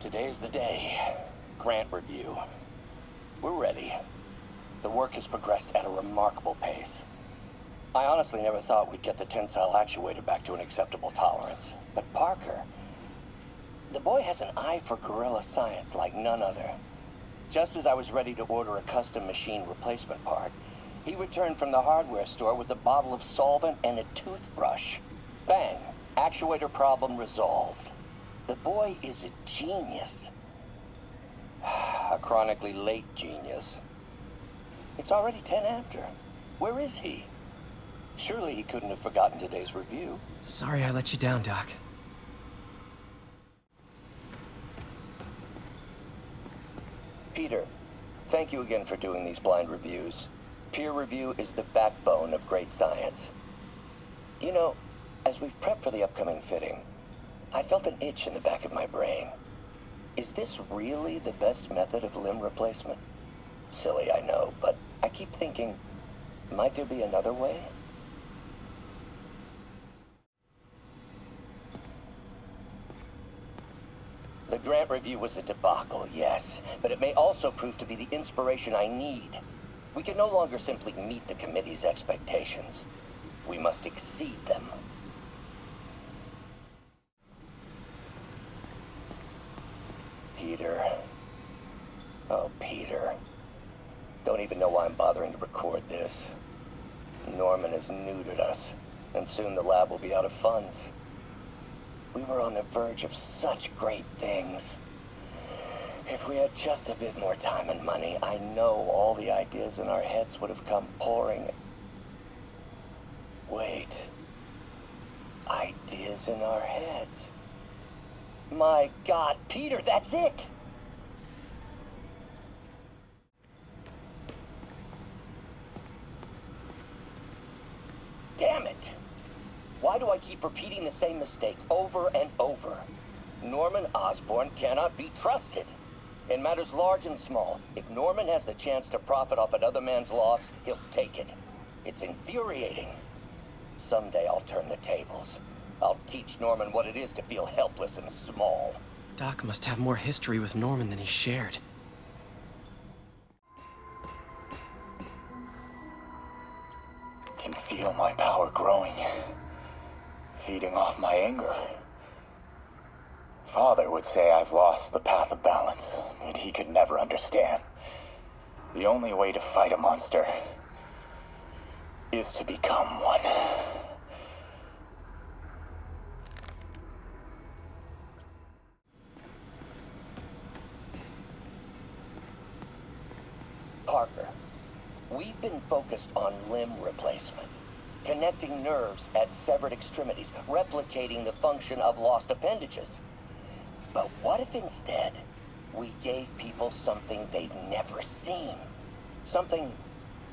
Today's the day. Grant review. We're ready. The work has progressed at a remarkable pace. I honestly never thought we'd get the tensile actuator back to an acceptable tolerance. But Parker, the boy has an eye for guerrilla science like none other. Just as I was ready to order a custom machine replacement part, he returned from the hardware store with a bottle of solvent and a toothbrush. Bang! Actuator problem resolved. The boy is a genius. A chronically late genius. It's already 10 after. Where is he? Surely he couldn't have forgotten today's review. Sorry I let you down, Doc. Peter, thank you again for doing these blind reviews. Peer review is the backbone of great science. You know, as we've prepped for the upcoming fitting, I felt an itch in the back of my brain. Is this really the best method of limb replacement? Silly, I know, but I keep thinking, might there be another way? The Grant review was a debacle, yes, but it may also prove to be the inspiration I need. We can no longer simply meet the committee's expectations. We must exceed them. Peter. Oh, Peter. Don't even know why I'm bothering to record this. Norman has neutered us, and soon the lab will be out of funds. We were on the verge of such great things. If we had just a bit more time and money, I know all the ideas in our heads would have come pouring. Wait. Ideas in our heads. My God, Peter, that's it! Damn it! Why do I keep repeating the same mistake over and over? Norman Osborn cannot be trusted. In matters large and small, if Norman has the chance to profit off another man's loss, he'll take it. It's infuriating. Someday I'll turn the tables. I'll teach Norman what it is to feel helpless and small. Doc must have more history with Norman than he shared. Can feel my power growing. Feeding off my anger. Father would say I've lost the path of balance, but he could never understand. The only way to fight a monster is to become one. Parker, we've been focused on limb replacement. Connecting nerves at severed extremities, replicating the function of lost appendages. But what if instead, we gave people something they've never seen? Something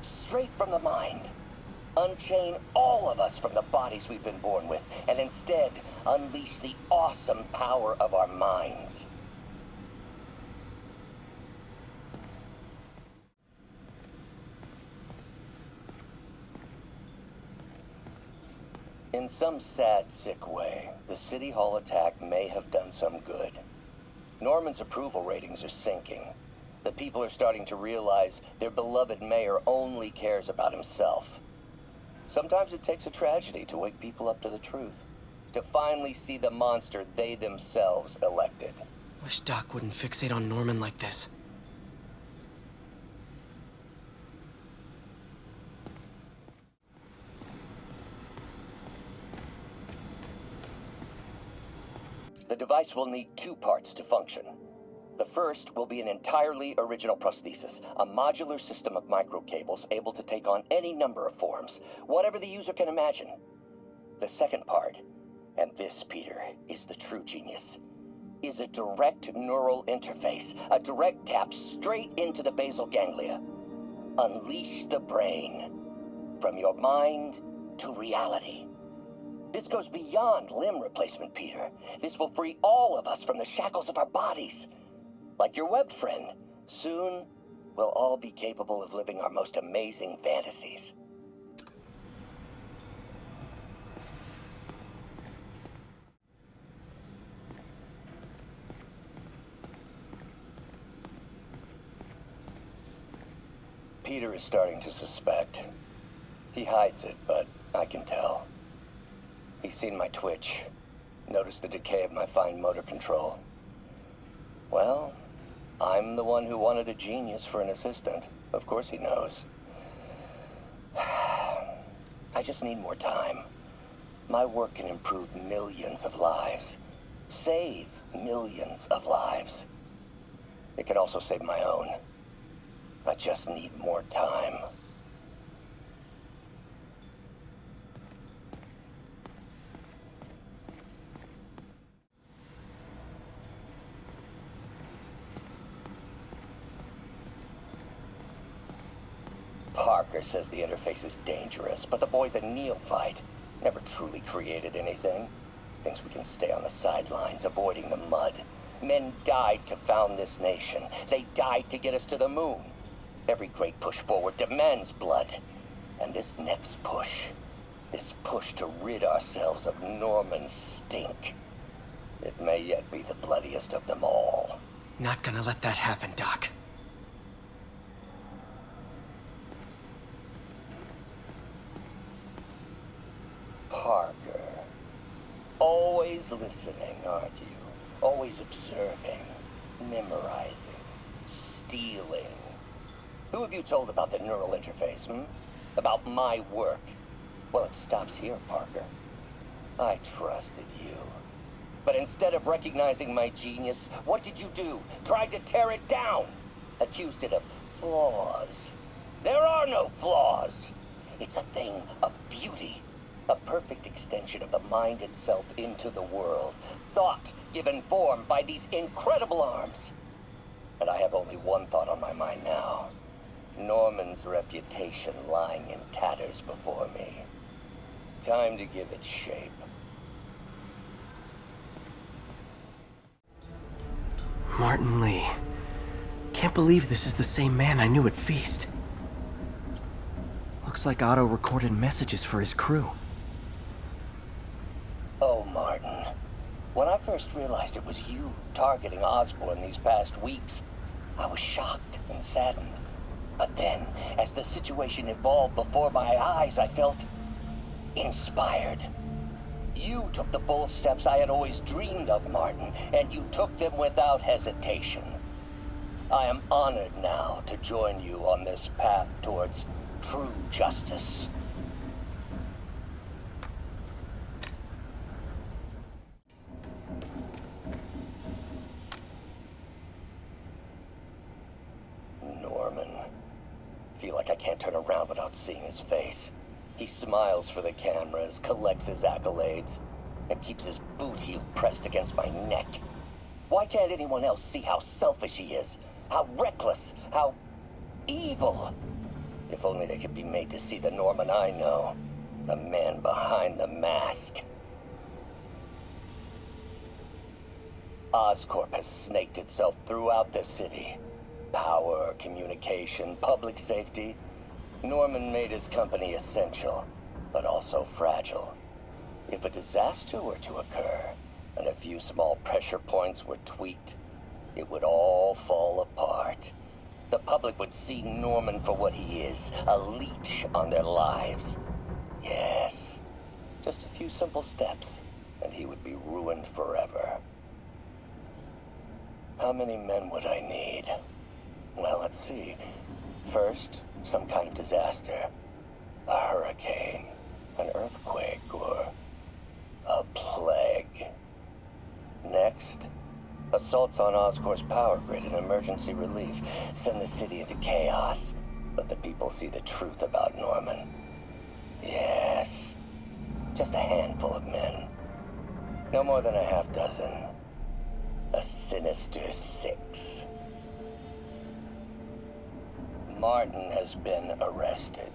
straight from the mind. Unchain all of us from the bodies we've been born with, and instead unleash the awesome power of our minds. In some sad, sick way, the City Hall attack may have done some good. Norman's approval ratings are sinking. The people are starting to realize their beloved mayor only cares about himself. Sometimes it takes a tragedy to wake people up to the truth, to finally see the monster they themselves elected. Wish Doc wouldn't fixate on Norman like this. The device will need two parts to function. The first will be an entirely original prosthesis, a modular system of microcables able to take on any number of forms, whatever the user can imagine. The second part, and this, Peter, is the true genius, is a direct neural interface, a direct tap straight into the basal ganglia. Unleash the brain, from your mind to reality. This goes beyond limb replacement, Peter. This will free all of us from the shackles of our bodies. Like your webbed friend, soon we'll all be capable of living our most amazing fantasies. Peter is starting to suspect. He hides it, but I can tell. He's seen my twitch, noticed the decay of my fine motor control. Well, I'm the one who wanted a genius for an assistant. Of course he knows. I just need more time. My work can improve millions of lives. Save millions of lives. It can also save my own. I just need more time. Parker says the interface is dangerous, but the boy's a neophyte. Never truly created anything. Thinks we can stay on the sidelines, avoiding the mud. Men died to found this nation. They died to get us to the moon. Every great push forward demands blood. And this next push, this push to rid ourselves of Norman's stink, it may yet be the bloodiest of them all. Not gonna let that happen, Doc. Parker. Always listening, aren't you? Always observing, memorizing, stealing. Who have you told about the neural interface, About my work? Well, it stops here, Parker. I trusted you. But instead of recognizing my genius, what did you do? Tried to tear it down. Accused it of flaws. There are no flaws. It's a thing of beauty. A perfect extension of the mind itself into the world. Thought given form by these incredible arms. And I have only one thought on my mind now. Norman's reputation lying in tatters before me. Time to give it shape. Martin Lee. Can't believe this is the same man I knew at Feast. Looks like Otto recorded messages for his crew. Oh, Martin. When I first realized it was you targeting Osborn these past weeks, I was shocked and saddened. But then, as the situation evolved before my eyes, I felt inspired. You took the bold steps I had always dreamed of, Martin, and you took them without hesitation. I am honored now to join you on this path towards true justice. Norman. Feel like I can't turn around without seeing his face. He smiles for the cameras, collects his accolades, and keeps his boot heel pressed against my neck. Why can't anyone else see how selfish he is? How reckless, how evil? If only they could be made to see the Norman I know. The man behind the mask. Oscorp has snaked itself throughout the city. Power, communication, public safety. Norman made his company essential, but also fragile. If a disaster were to occur, and a few small pressure points were tweaked, it would all fall apart. The public would see Norman for what he is, a leech on their lives. Yes, just a few simple steps, and he would be ruined forever. How many men would I need? Well, let's see. First, some kind of disaster. A hurricane, an earthquake, or a plague. Next, assaults on Oscorp's power grid and emergency relief. Send the city into chaos. Let the people see the truth about Norman. Yes, just a handful of men. No more than a half dozen. A sinister 6. Martin has been arrested.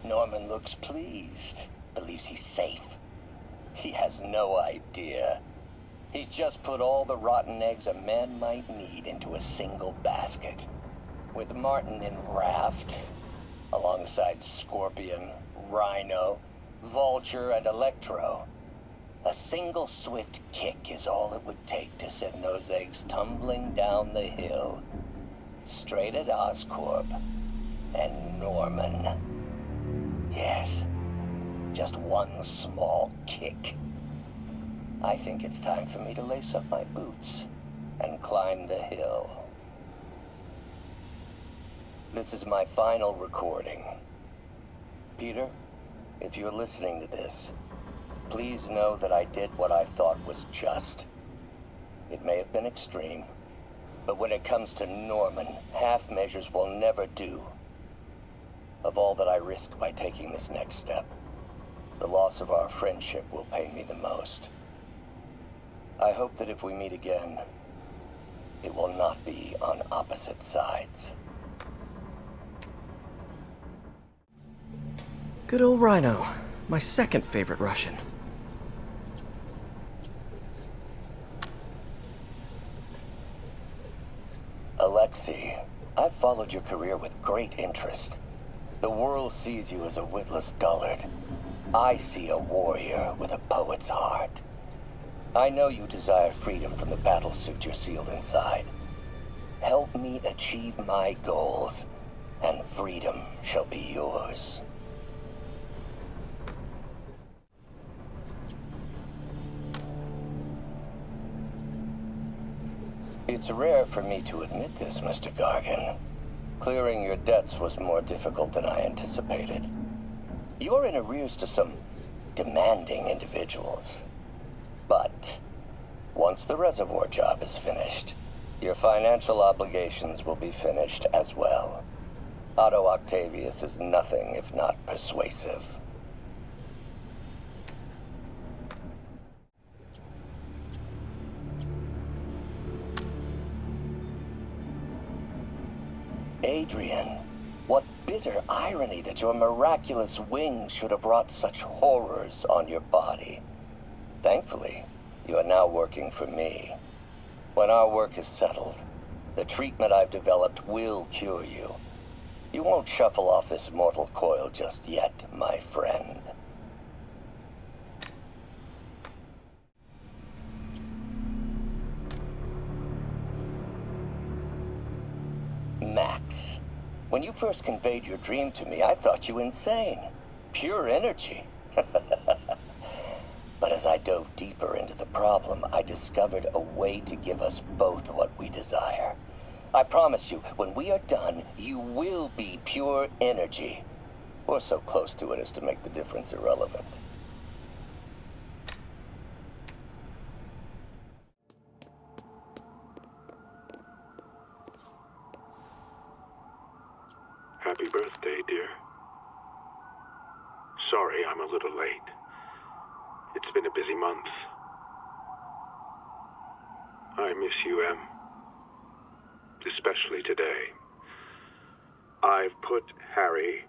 Norman looks pleased, believes he's safe. He has no idea. He's just put all the rotten eggs a man might need into a single basket. With Martin in raft, alongside Scorpion, Rhino, Vulture, and Electro, a single swift kick is all it would take to send those eggs tumbling down the hill. Straight at Oscorp, and Norman. Yes, just one small kick. I think it's time for me to lace up my boots and climb the hill. This is my final recording. Peter, if you're listening to this, please know that I did what I thought was just. It may have been extreme, but when it comes to Norman, half measures will never do. Of all that I risk by taking this next step, the loss of our friendship will pain me the most. I hope that if we meet again, it will not be on opposite sides. Good old Rhino, my second favorite Russian. Alexei, I've followed your career with great interest. The world sees you as a witless dullard. I see a warrior with a poet's heart. I know you desire freedom from the battlesuit you're sealed inside. Help me achieve my goals, and freedom shall be yours. It's rare for me to admit this, Mr. Gargan. Clearing your debts was more difficult than I anticipated. You're in arrears to some demanding individuals. But once the reservoir job is finished, your financial obligations will be finished as well. Otto Octavius is nothing if not persuasive. Adrian, what bitter irony that your miraculous wings should have brought such horrors on your body. Thankfully, you are now working for me. When our work is settled, the treatment I've developed will cure you. You won't shuffle off this mortal coil just yet, my friend. Max, when you first conveyed your dream to me, I thought you insane. Pure energy. But as I dove deeper into the problem, I discovered a way to give us both what we desire. I promise you, when we are done, you will be pure energy. Or so close to it as to make the difference irrelevant. Happy birthday, dear. Sorry I'm a little late. It's been a busy month. I miss you, Em. Especially today. I've put Harry...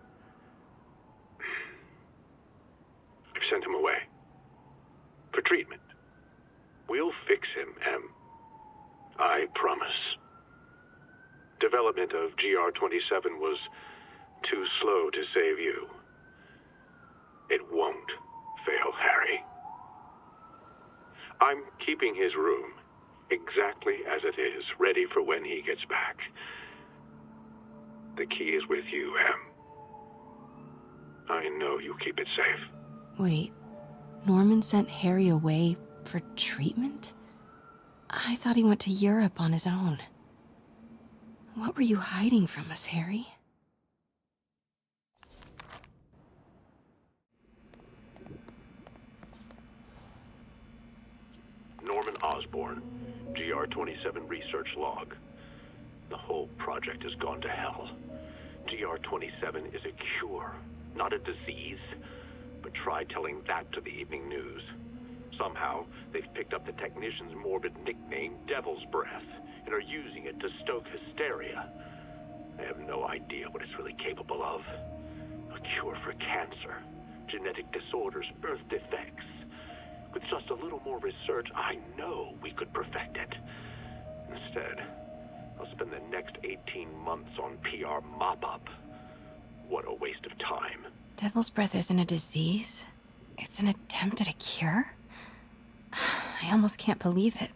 I've sent him away. For treatment. We'll fix him, Em. I promise. Development of GR-27 was too slow to save you. It won't fail Harry. I'm keeping his room exactly as it is, ready for when he gets back. The key is with you, Em. I know you keep it safe. Wait, Norman sent Harry away for treatment? I thought he went to Europe on his own. What were you hiding from us, Harry? Norman Osborn, GR-27 research log. The whole project has gone to hell. GR-27 is a cure, not a disease. But try telling that to the evening news. Somehow, they've picked up the technician's morbid nickname, Devil's Breath, and are using it to stoke hysteria. They have no idea what it's really capable of. A cure for cancer, genetic disorders, birth defects. With just a little more research, I know we could perfect it. Instead, I'll spend the next 18 months on PR mop-up. What a waste of time. Devil's Breath isn't a disease. It's an attempt at a cure? I almost can't believe it.